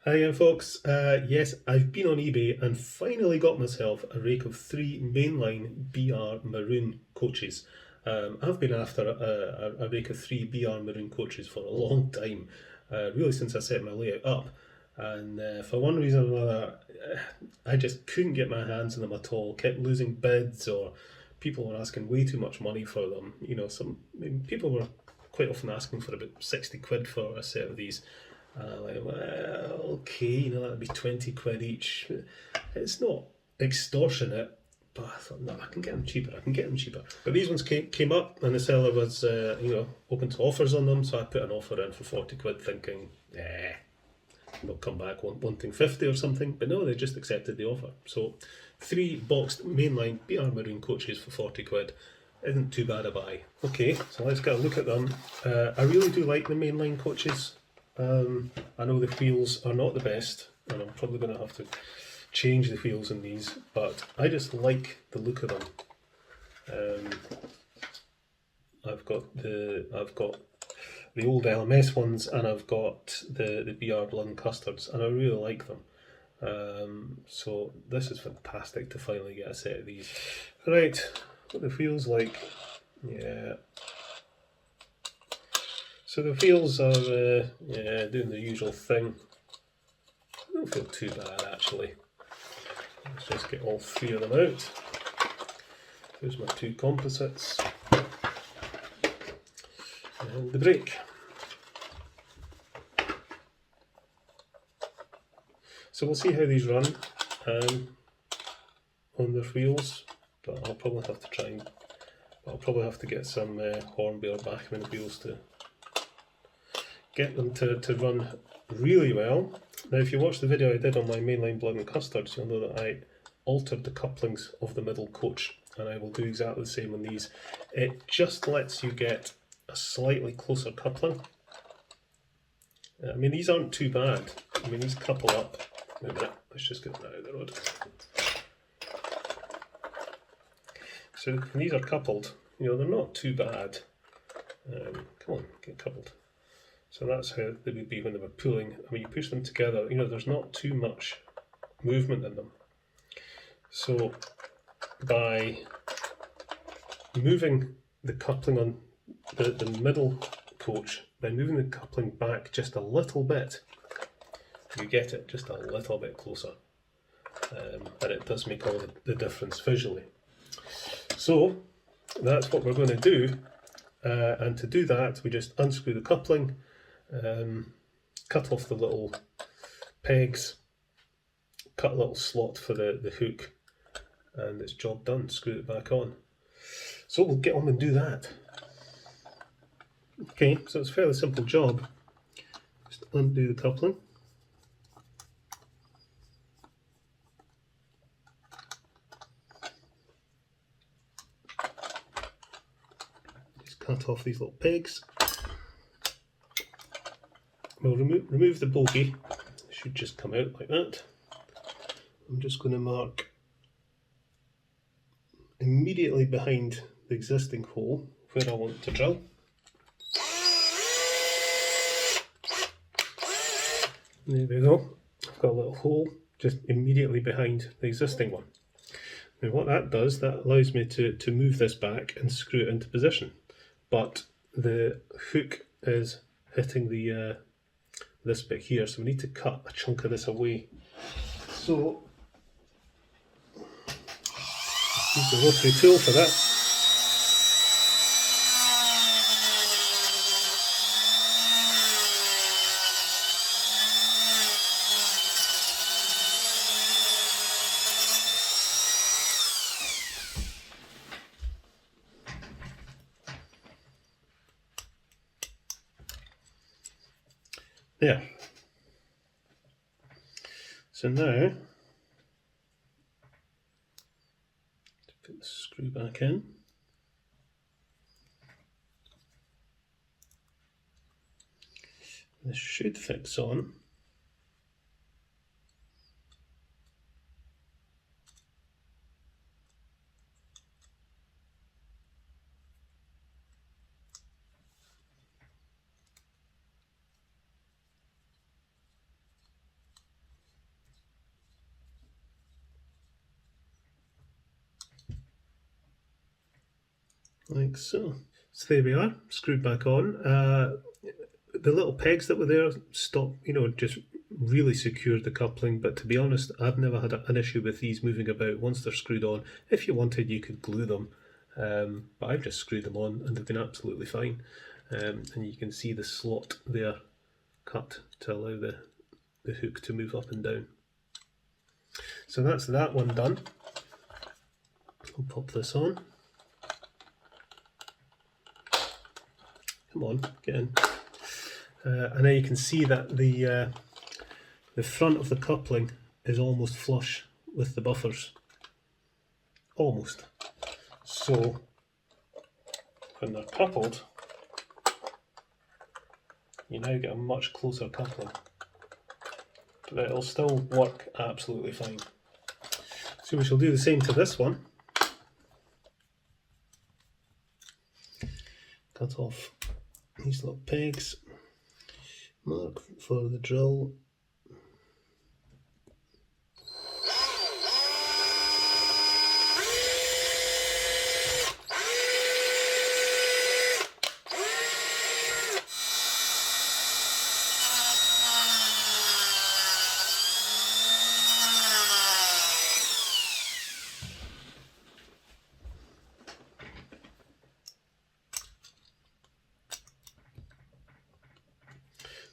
Hi again, folks. Yes, I've been on eBay and finally got myself a rake of 3 Mainline BR Maroon coaches. I've been after a rake of 3 BR Maroon coaches for a long time, really since I set my layout up. And for one reason or another, I just couldn't get my hands on them at all. Kept losing bids, or people were asking way too much money for them. People were quite often asking for about 60 quid for a set of these. Like, well, okay, that'd be 20 quid each. It's not extortionate, but I thought, no, I can get them cheaper. I can get them cheaper. But these ones came up, and the seller was, open to offers on them, so I put an offer in for 40 quid, thinking, they'll come back wanting 50 or something. But no, they just accepted the offer. So 3 boxed Mainline BR Maroon coaches for 40 quid isn't too bad a buy. Okay, so let's get a look at them. I really do like the Mainline coaches. I know the wheels are not the best, and I'm probably going to have to change the wheels in these, but I just like the look of them. I've got the old LMS ones, and I've got the BR Blonde Custards, and I really like them. So this is fantastic to finally get a set of these. Right, what the wheels like? Yeah. So the wheels are doing the usual thing. I don't feel too bad actually. Let's just get all 3 of them out. Here's my 2 composites. And the brake. So we'll see how these run on their wheels, but I'll probably have to get some Hornbill Bachmann wheels to get them to run really well. Now, if you watch the video I did on my Mainline Blonde Custards, you'll know that I altered the couplings of the middle coach, and I will do exactly the same on these. It just lets you get a slightly closer coupling. I mean, these aren't too bad. I mean, these couple up. Wait a minute, let's just get them out of the road. So when these are coupled, they're not too bad. Come on, get coupled. So that's how they would be when they were pulling. I mean, you push them together, there's not too much movement in them. So by moving the coupling on the middle coach, by moving the coupling back just a little bit, you get it just a little bit closer. And it does make all the difference visually. So that's what we're going to do. And to do that, we just unscrew the coupling, cut off the little pegs, cut a little slot for the hook, and it's job done. Screw it back on. So we'll get on and do that. Okay, so it's a fairly simple job. Just undo the coupling. Just cut off these little pegs. We'll remove the bogey. It should just come out like that. I'm just going to mark immediately behind the existing hole where I want to drill. There we go. I've got a little hole just immediately behind the existing one. Now what that does, that allows me to move this back and screw it into position. But the hook is hitting the this bit here, so we need to cut a chunk of this away. So use the rotary tool for that. There. So now, put the screw back in. This should fix on. like so. So there we are, screwed back on. The little pegs that were there stopped, just really secured the coupling, but to be honest, I've never had an issue with these moving about once they're screwed on. If you wanted, you could glue them, but I've just screwed them on and they've been absolutely fine. And you can see the slot there cut to allow the hook to move up and down. So that's that one done. I'll pop this on. Come on, get in. And now you can see that the front of the coupling is almost flush with the buffers. Almost. So when they're coupled, you now get a much closer coupling. But it'll still work absolutely fine. So we shall do the same to this one. Cut off these little pegs, mark for the drill.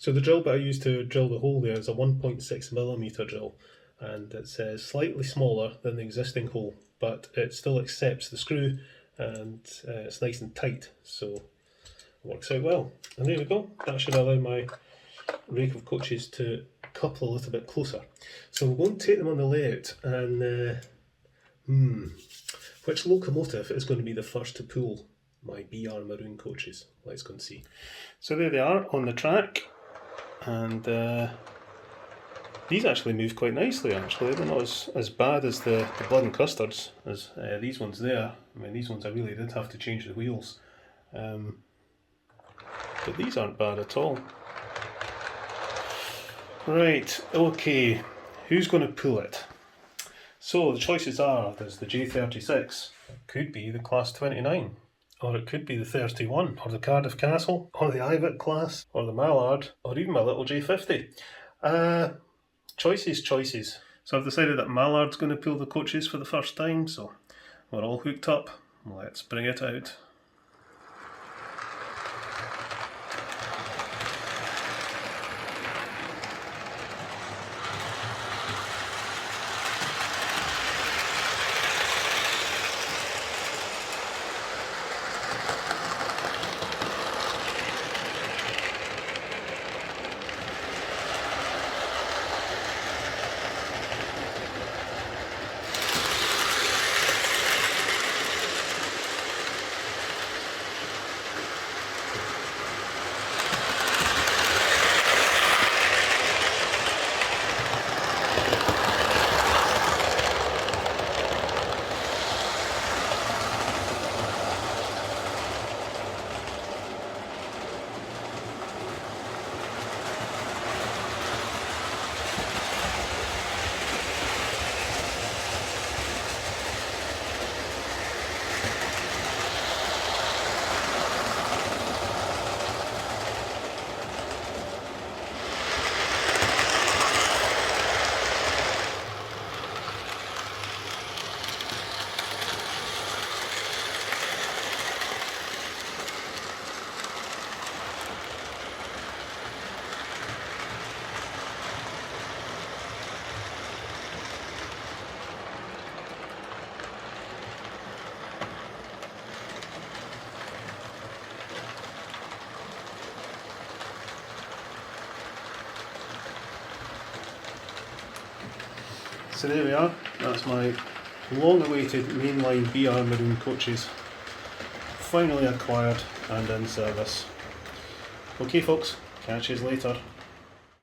So the drill bit I used to drill the hole there is a 1.6mm drill, and it's slightly smaller than the existing hole, but it still accepts the screw and it's nice and tight, so it works out well. And there we go, that should allow my rake of coaches to couple a little bit closer. So we're going to take them on the layout, and which locomotive is going to be the first to pull my BR Maroon coaches? Let's go and see. So there they are on the track. And these actually move quite nicely, actually. They're not as bad as the blood and custards as these ones there. I mean, these ones I really did have to change the wheels. But these aren't bad at all. Right, okay, who's going to pull it? So the choices are, there's the J36, could be the Class 29. Or it could be the 31, or the Cardiff Castle, or the Ivic class, or the Mallard, or even my little J50. Choices. So I've decided that Mallard's going to pull the coaches for the first time, so we're all hooked up. Let's bring it out. So there we are, that's my long-awaited Mainline BR Maroon coaches, finally acquired and in service. Okay folks, catch you later.